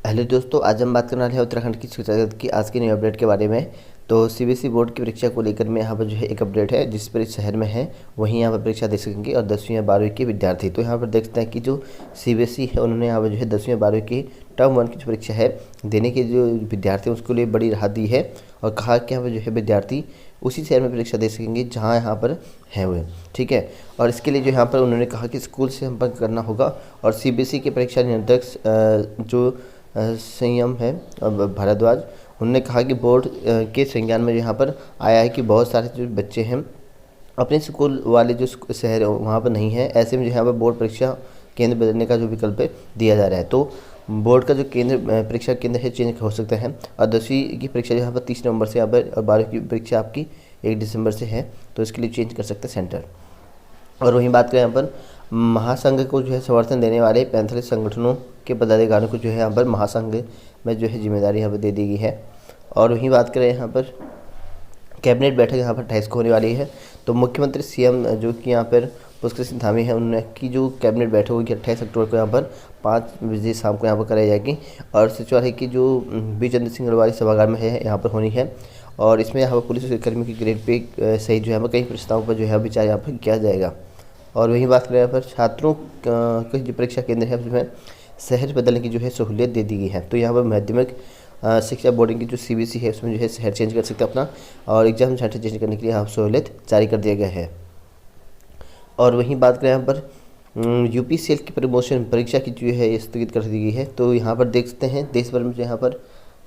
Hello दोस्तों, आज हम बात करने वाले हैं उत्तराखंड की शिक्षा जगत की आज की नई अपडेट के बारे में। तो सीबीएसई बोर्ड की परीक्षा को लेकर में यहाँ पर जो है एक अपडेट है, जिस पर इस शहर में है वहीं यहाँ पर परीक्षा दे सकेंगे और 10वीं या 12वीं के विद्यार्थी। तो यहाँ पर देखते हैं कि जो सीबीएसई है उन्होंने यहाँ पर जो है 10वीं या 12वीं की टर्म 1 की जो परीक्षा है देने के जो विद्यार्थी हैं उसके लिए बड़ी राहत दी है और कहा कि यहाँ पर जो है विद्यार्थी उसी शहर में परीक्षा दे सकेंगे जहाँ यहाँ पर हैं हुए। ठीक है, और इसके लिए जो यहाँ पर उन्होंने कहा कि स्कूल से संपर्क करना होगा और सीबीएसई के परीक्षा नियंत्रक जो संयम है भारद्वाज, उन्होंने कहा कि बोर्ड के संज्ञान में यहाँ पर आया है कि बहुत सारे जो बच्चे हैं अपने स्कूल वाले जो शहर है वहाँ पर नहीं है, ऐसे में जो यहाँ पर बोर्ड परीक्षा केंद्र बदलने का जो विकल्प दिया जा रहा है। तो बोर्ड का जो केंद्र परीक्षा केंद्र है चेंज हो सकता है और 10वीं की परीक्षा यहाँ पर 30 नवंबर से यहाँ पर और 12वीं की परीक्षा आपकी 1 दिसंबर से है, तो इसके लिए चेंज कर सकते हैं सेंटर। और वहीं बात करें यहाँ पर महासंघ को जो है समर्थन देने वाले 45 संगठनों के पदाधिकारियों को जो है यहाँ पर महासंघ में जो है जिम्मेदारी यहाँ पर दे दी गई है। और वहीं बात करें यहाँ पर कैबिनेट बैठक यहाँ पर 28 को होने वाली है। तो मुख्यमंत्री सीएम जो कि यहाँ पर पुष्कर सिंह धामी है, उन्होंने की जो कैबिनेट बैठक होगी 28 अक्टूबर को यहाँ पर 5 बजे शाम को यहाँ पर कराई जाएगी और सचिवालय की जो बी चंद्र सिंह गढ़वाली सभागार में है यहाँ पर होनी है। और इसमें यहाँ पर पुलिस कर्मियों की ग्रेड पे सहित जो है यहाँ पर कई प्रस्तावों पर जो है विचार यहाँ पर किया जाएगा। और वहीं बात करें यहाँ पर छात्रों के जो परीक्षा केंद्र है उसमें शहर बदलने की जो है सहूलियत दे दी गई है। तो यहाँ पर माध्यमिक शिक्षा बोर्डिंग की जो सीबीएसई है उसमें जो है शहर चेंज कर सकते हैं अपना और एग्जाम सेंटर चेंज करने के लिए यहाँ सहूलियत जारी कर दिया गया है। और वहीं बात करें यहाँ पर यूपीसीएल की प्रमोशन परीक्षा की जो है स्थगित कर दी गई है। तो यहाँ पर देख सकते हैं देश भर में जो यहाँ पर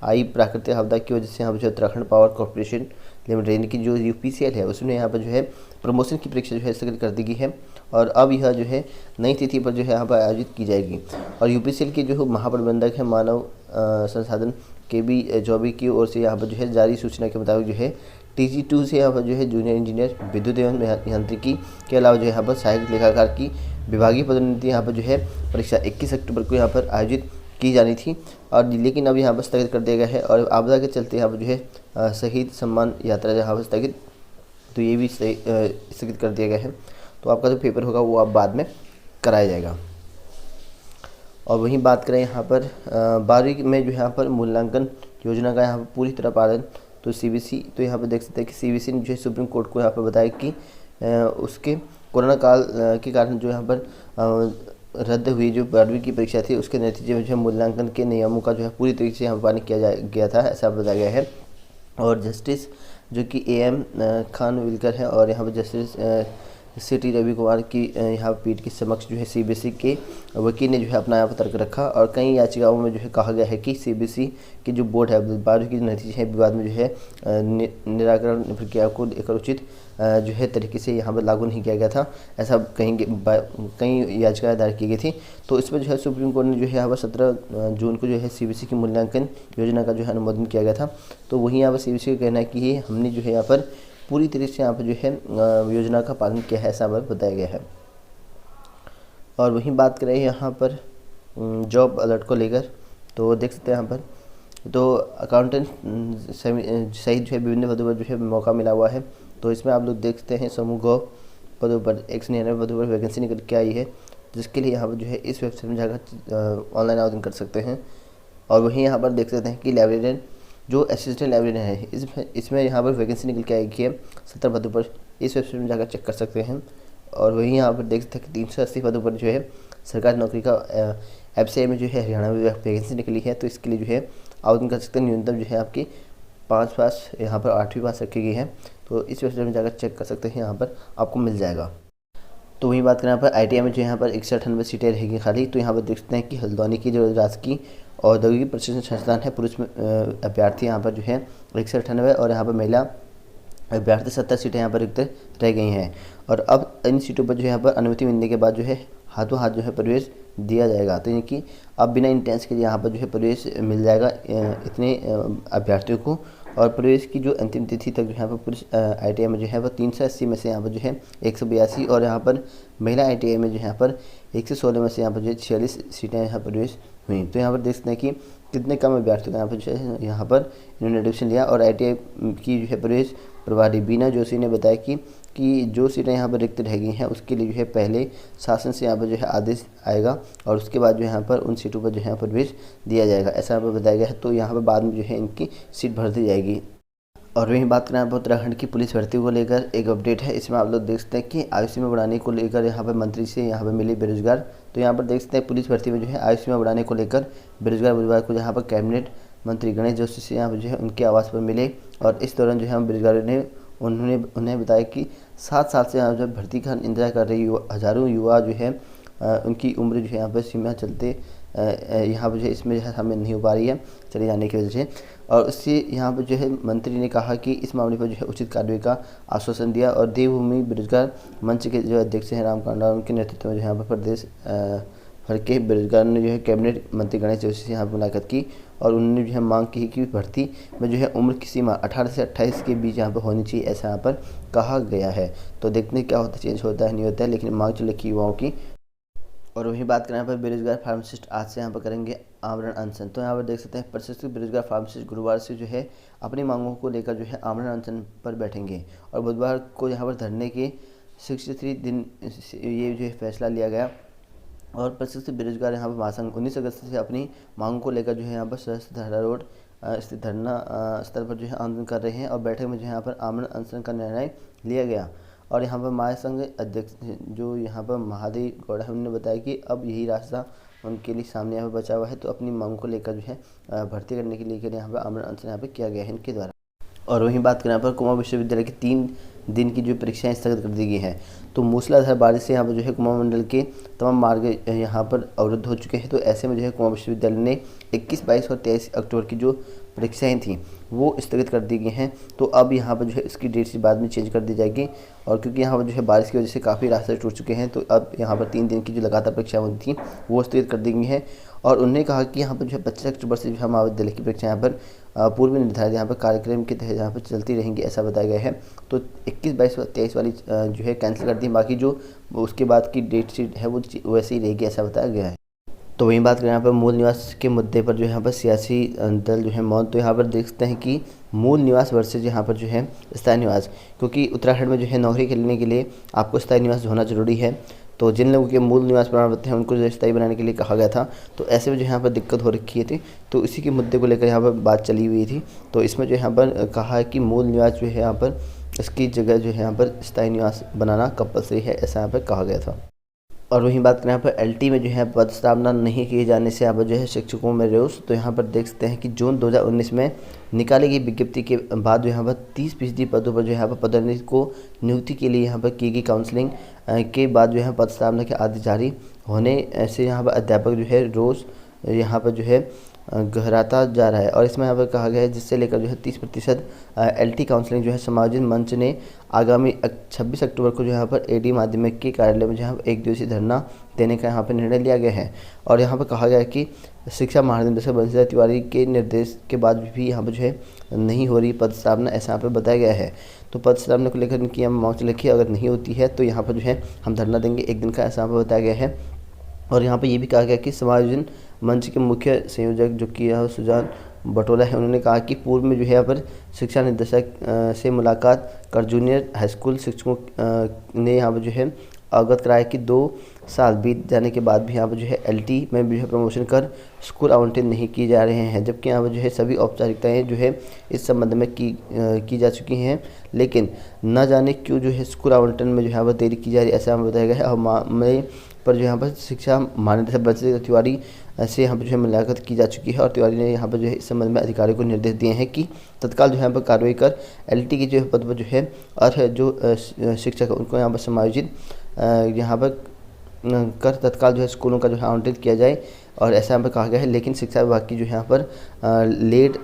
आई प्राकृतिक आपदा की वजह से यहाँ पर जो उत्तराखंड पावर कॉर्पोरेशन लिमिटेड यानी कि जो यूपीसीएल है उसमें यहाँ पर जो है प्रमोशन की परीक्षा जो है स्थगित कर दी गई है और अब यह जो है नई तिथि पर जो है यहाँ पर आयोजित की जाएगी। और यूपीसीएल के जो महाप्रबंधक है मानव संसाधन के बी चौबे की ओर से यहाँ पर जो है जारी सूचना के मुताबिक जो है TG2 से यहाँ पर जो है जूनियर इंजीनियर विद्युत एवं यांत्रिकी के अलावा जो है यहाँ पर सहायक लेखाकार की विभागीय पदोन्नति यहाँ पर जो है परीक्षा 21 अक्टूबर को यहाँ पर आयोजित की जानी थी और लेकिन अब यहाँ पर स्थगित कर दिया गया है। और आपदा के चलते यहाँ पर जो है शहीद सम्मान यात्रा यहाँ पर स्थगित, तो ये भी स्थगित कर दिया गया है। तो आपका जो पेपर होगा वो आप बाद में कराया जाएगा। और वहीं बात करें यहाँ पर 12वीं में जो यहाँ पर मूल्यांकन योजना का यहाँ पर पूरी तरह पालन, तो सीबीएसई तो यहाँ पर देख सकते हैं कि सीबीएसई ने जो है सुप्रीम कोर्ट को यहाँ पर बताया कि उसके कोरोना काल के कारण जो यहाँ पर रद्द हुई जो 12वीं की परीक्षा थी उसके नतीजे में जो है मूल्यांकन के नियमों का जो है पूरी तरीके से यहाँ पर पालन किया गया था, ऐसा बताया गया है। और जस्टिस जो कि AM खानविलकर है और यहाँ पर जस्टिस सिटी रवि कुमार की यहाँ पीठ के समक्ष जो है सीबीएसई के वकील ने जो है अपना यहाँ पर तर्क रखा और कई याचिकाओं में जो है कहा गया है कि सीबीएसई की जो बोर्ड है 12वीं के नतीजे हैं विवाद में जो है निराकरण प्रक्रिया को लेकर उचित जो है तरीके से यहाँ पर लागू नहीं किया गया था, ऐसा कई याचिकाएं दायर की गई थी। तो इसमें जो है सुप्रीम कोर्ट ने जो है यहाँ पर 17 जून को जो है सीबीएसई की मूल्यांकन योजना का जो है अनुमोदन किया गया था। तो वहीं यहाँ पर सीबीएसई का कहना है कि हमने जो है यहाँ पर पूरी तरीके से यहाँ पर जो है योजना का पालन किया है, ऐसा हमें बताया गया है। और वहीं बात करें यहाँ पर जॉब अलर्ट को लेकर, तो देख सकते हैं यहाँ पर तो अकाउंटेंट सहित जो है विभिन्न पदों पर जो है मौका मिला हुआ है। तो इसमें आप लोग देखते हैं समूह गौ पदों पर 199 पदों पर वैकेंसी निकल के आई है, जिसके लिए यहाँ पर जो है इस वेबसाइट में जाकर ऑनलाइन आवेदन कर सकते हैं। और वहीं यहाँ पर देख सकते हैं कि लाइब्रेरियन जो असिस्टेंट लाइब्रेरियन है इसमें यहाँ पर वैकेंसी निकल के आएगी है 70 पदों पर, इस वेबसाइट में जाकर चेक कर सकते हैं। और वहीं यहाँ पर देख सकते हैं कि 380 पदों पर जो है सरकारी नौकरी का FCI में जो है हरियाणा में वैकेंसी निकली है। तो इसके लिए जो है आवेदन कर सकते हैं। न्यूनतम जो है आपकी 5 पास यहाँ पर 8वीं पास रखी गई है, तो इस वेबसाइट में जाकर चेक कर सकते हैं, यहाँ पर आपको मिल जाएगा। तो वहीं बात करें यहाँ पर ITI में जो यहाँ पर 198 सीटें रहेगी खाली। तो यहाँ पर देख सकते हैं कि हल्द्वानी की जो राजकीय औद्योगिक प्रशिक्षण संस्थान है पुरुष अभ्यर्थी यहाँ पर जो है 198 और यहाँ पर महिला अभ्यर्थी 70 सीटें यहाँ पर रिक्त रह गई हैं। और अब इन सीटों पर जो यहाँ पर अनुमति मिलने के बाद जो है हाथों हाथ जो है प्रवेश दिया जाएगा। तो यानी कि अब बिना इंट्रेंस के यहाँ पर जो है प्रवेश मिल जाएगा इतने अभ्यर्थियों को। और प्रवेश की जो अंतिम तिथि तक जो यहाँ पर पुरुष ITI में जो है वो 380 में से यहाँ पर जो है 182 और यहाँ पर महिला ITI में जो यहाँ पर 116 में से यहाँ पर जो है 46 सीटें यहाँ प्रवेश हुई। तो यहाँ पर देख सकते हैं कि कितने कम अभ्यर्थियों का यहाँ पर जो है यहाँ पर इन्होंने एडमिशन लिया। और ITI की जो है प्रवेश प्रभारी बीना जोशी ने बताया कि कि जो सीटें यहाँ पर रिक्त रह गई हैं उसके लिए जो है पहले शासन से यहाँ पर जो है आदेश आएगा और उसके बाद जो यहाँ पर उन सीटों पर जो है यहाँ पर प्रवेश दिया जाएगा, ऐसा यहाँ पर बताया गया है। तो यहाँ पर बाद में जो है इनकी सीट भर दी जाएगी। और वहीं बात करें यहाँ पर उत्तराखंड की पुलिस भर्ती को लेकर एक अपडेट है। इसमें आप लोग देख सकते हैं कि आयु सीमा बढ़ाने को लेकर यहाँ पर मंत्री से यहाँ पर मिले बेरोजगार। तो यहाँ पर देख सकते हैं पुलिस भर्ती में जो है आयु सीमा बढ़ाने को लेकर बेरोजगार बुधवार को यहाँ पर कैबिनेट मंत्री गणेश जोशी से यहाँ पर जो है उनके आवास पर मिले और इस दौरान जो है बेरोजगारों ने उन्हें बताया कि 7 साल से यहाँ जो भर्ती का इंतजार कर रहे हज़ारों युवा जो है उनकी उम्र जो है यहाँ पर सीमा चलते यहाँ पर जो है इसमें जो है शामिल नहीं हो पा रही है चले जाने की वजह से। और उससे यहाँ पर जो है मंत्री ने कहा कि इस मामले पर जो है उचित कार्रवाई का आश्वासन दिया। और देवभूमि बेरोजगार मंच के जो अध्यक्ष हैं राम कांडा, उनके नेतृत्व में जो यहाँ पर प्रदेश भर के बेरोजगार ने जो है कैबिनेट मंत्री गणेश जोशी से यहाँ पर मुलाकात की और उन्होंने जो है मांग की कि भर्ती में जो है उम्र की सीमा 18 से 28 के बीच यहाँ पर होनी चाहिए, ऐसा यहाँ पर कहा गया है। तो देखते हैं क्या होता है, चेंज होता है नहीं होता है, लेकिन मांग चल रही युवाओं की। और वहीं बात करें यहाँ पर बेरोजगार फार्मासिस्ट आज से यहाँ पर करेंगे आमरण अनशन। तो यहाँ पर देख सकते हैं प्रशिक्षित बेरोजगार फार्मासिस्ट गुरुवार से जो है अपनी मांगों को लेकर जो है आमरण अनशन पर बैठेंगे और बुधवार को यहाँ पर धरने के 63 दिन ये जो है फैसला लिया गया। और प्रशिक्षित बेरोजगार यहाँ पर महासंघ 19 अगस्त से अपनी मांगों को लेकर जो है यहाँ पर सहस्त्र धारा रोड स्थित धरना स्थल पर जो है आंदोलन कर रहे हैं और बैठक में जो है यहाँ पर आमरण अनशन का निर्णय लिया गया। और यहाँ पर महासंघ अध्यक्ष जो यहाँ पर महादेव गौड़ा है उन्होंने बताया कि अब यही रास्ता उनके लिए सामने यहाँ पर बचा हुआ है। तो अपनी मांग को लेकर जो है भर्ती करने के लिए यहाँ पर आमरण अनशन यहाँ पर किया गया है इनके द्वारा। और वहीं बात करें यहाँ पर कुमाऊं विश्वविद्यालय की 3 दिन की जो परीक्षाएं स्थगित कर दी गई हैं। तो मूसलाधार बारिश से यहाँ पर जो है कुमाऊं मंडल के तमाम मार्ग यहाँ पर अवरुद्ध हो चुके हैं। तो ऐसे में जो है कुमाऊं विश्वविद्यालय ने 21, 22 और 23 अक्टूबर की जो परीक्षाएं थी वो स्थगित कर दी गई हैं। तो अब यहाँ पर जो है इसकी डेट से बाद में चेंज कर दी जाएगी। और क्योंकि यहाँ पर जो है बारिश की वजह से काफ़ी रास्ते टूट चुके हैं तो अब यहाँ पर 3 दिन की जो लगातार परीक्षाएं होती थी वो स्थगित कर दी गई हैं। और उन्होंने कहा कि यहाँ पर जो है 25 अक्टूबर से जो है महाविद्यालय की परीक्षा यहाँ पर पूर्व निर्धारित यहाँ पर कार्यक्रम के तहत यहाँ पर चलती रहेंगी, ऐसा बताया गया है। तो 21, 22 और 23 वाली जो है कैंसिल कर दी, बाकी जो उसके बाद की डेट शीट है वो वैसे ही रहेगी, ऐसा बताया गया है। तो वहीं बात करें यहाँ पर मूल निवास के मुद्दे पर जो यहाँ पर सियासी दल जो है मौन। तो यहाँ पर देख सकते हैं कि मूल निवास वर्सेज यहाँ पर जो है स्थायी निवास, क्योंकि उत्तराखंड में जो है नौकरी करने के लिए आपको स्थायी निवास होना जरूरी है। तो जिन लोगों के मूल निवास प्रमाण पत्र हैं उनको जो स्थायी बनाने के लिए कहा गया था, तो ऐसे में जो यहाँ पर दिक्कत हो रखी थी। तो इसी के मुद्दे को लेकर यहाँ पर बात चली हुई थी। तो इसमें जो यहाँ पर कहा है कि मूल निवास जो है यहाँ पर इसकी जगह जो है यहाँ पर स्थायी निवास बनाना कंपलसरी है, ऐसा यहाँ पर कहा गया था। और वहीं बात करें यहाँ पर एलटी में जो है पदस्थापना नहीं किए जाने से यहाँ पर जो है शिक्षकों में रोष। तो यहाँ पर देख सकते हैं कि जून 2019 में निकाली गई विज्ञप्ति के बाद जो यहाँ पर 30% पदों पर जो यहाँ पर पदोन्नति को नियुक्ति के लिए यहाँ पर की गई काउंसलिंग के बाद जो है पदस्थापना के आदेश जारी होने से यहाँ पर अध्यापक जो है रोष यहाँ पर जो है गहराता जा रहा है। और इसमें यहाँ पर कहा गया है जिससे लेकर जो है 30% एलटी काउंसलिंग जो है समायोजन मंच ने आगामी 26 अक्टूबर को जो यहाँ पर एडी माध्यमिक के कार्यालय में जो है 1 दिवसीय धरना देने का यहाँ पर निर्णय लिया गया है। और यहाँ पर कहा गया है कि शिक्षा महानिदेशक बंशीधर तिवारी के निर्देश के बाद भी यहाँ पर जो है नहीं हो रही पदस्थापना, ऐसा यहाँ पर बताया गया है। तो पदस्थापना को लेकर इनकी हम मांग चल रखी है, अगर नहीं होती है तो यहाँ पर जो है हम धरना देंगे 1 दिन का, ऐसा यहाँ पर बताया गया है। और यहाँ पर ये भी कहा गया कि समायोजन मंच के मुख्य संयोजक जो कि यह सुजान बटोला है, उन्होंने कहा कि पूर्व में जो है यहाँ पर शिक्षा निदेशक से मुलाकात कर जूनियर हाई स्कूल शिक्षकों ने यहाँ पर जो है अवगत कराया कि 2 साल बीत जाने के बाद भी यहाँ पर जो है एलटी में जो है प्रमोशन कर स्कूल आवंटित नहीं किए जा रहे हैं, जबकि यहाँ पर जो है सभी औपचारिकताएँ जो है इस संबंध में की जा चुकी हैं, लेकिन न जाने क्यों जो है स्कूल आवंटन में जो है यहाँ पर देरी की जा रही है, ऐसा हमें बताया गया है। और मामले पर जो यहाँ पर शिक्षा महानिदेशक बंशीधर तिवारी से यहाँ पर जो है मुलाकात की जा चुकी है और तिवारी ने यहाँ पर जो है इस संबंध में अधिकारियों को निर्देश दिए हैं कि तत्काल जो है यहाँ पर कार्रवाई कर एलटी के जो है पद पर जो है और जो शिक्षक उनको यहाँ पर समायोजित यहाँ पर कर तत्काल जो है स्कूलों का जो है आवंटित किया जाए, और ऐसा यहाँ पर कहा गया है। लेकिन शिक्षा विभाग की जो है यहाँ पर लेट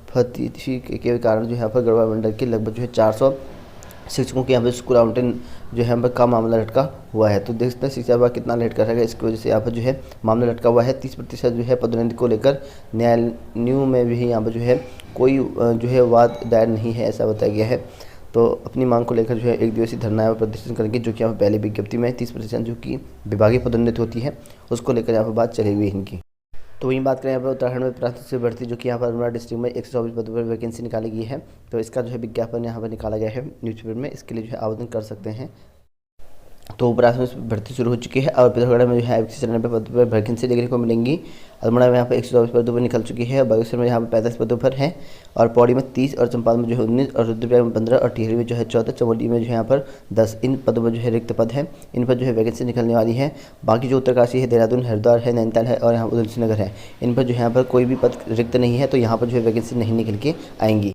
फतीशी के कारण जो है यहाँ पर गढ़वा मंडल के लगभग जो है 400 शिक्षकों के यहाँ पर स्कूल आवंटन जो है यहाँ पर का मामला लटका हुआ है। तो देख सकते हैं शिक्षा विभाग कितना लेट कर रहा है, इसकी वजह से यहाँ पर जो है मामला लटका हुआ है। 30% जो है पदोन्नति को लेकर न्यायालयों में भी यहाँ पर जो है कोई जो है वाद दायर नहीं है, ऐसा बताया गया है। तो अपनी मांग को लेकर जो है 1 दिवसीय धरना यहाँ पर प्रदर्शन करेंगे, जो कि यहाँ पर पहली विज्ञप्ति में 30% जो कि विभागीय पदोन्नति होती है उसको लेकर यहाँ पर बात चली हुई है इनकी। तो वहीं बात करें यहाँ पर उत्तराखंड में प्राथमिक शिक्षक भर्ती, जो कि यहाँ पर अल्मोड़ा डिस्ट्रिक्ट में 124 पदों पर वैकेंसी निकाली गई है। तो इसका जो है विज्ञापन यहाँ पर निकाला गया है न्यूज़पेपर में, इसके लिए जो है आवेदन कर सकते हैं। तो प्राथमिक भर्ती शुरू हो चुकी है और पिथौरागढ़ में जो है 194 पदों पर वैकेंसी देखने को मिलेंगी। अल्मोड़ा में यहाँ पर 124 पदों पर निकल चुकी है, बागेश्वर में यहाँ पर 45 पदों पर है, और पौड़ी में 30, और चंपारण में जो है 19, और रुद्रप्रयाग में 15, और टिहरी में जो है 14, चमोली में जो है यहाँ पर 10। इन पदों पर जो है रिक्त पद है, इन पर जो है वैकेंसी निकलने वाली है। बाकी जो उत्तरकाशी है, देहरादून, हरिद्वार है, नैनीताल है और यहाँ उधमसिंह नगर है, इन पर जो है यहाँ पर कोई भी पद रिक्त नहीं है, तो यहाँ पर जो है वैकेंसी नहीं निकल के आएंगी।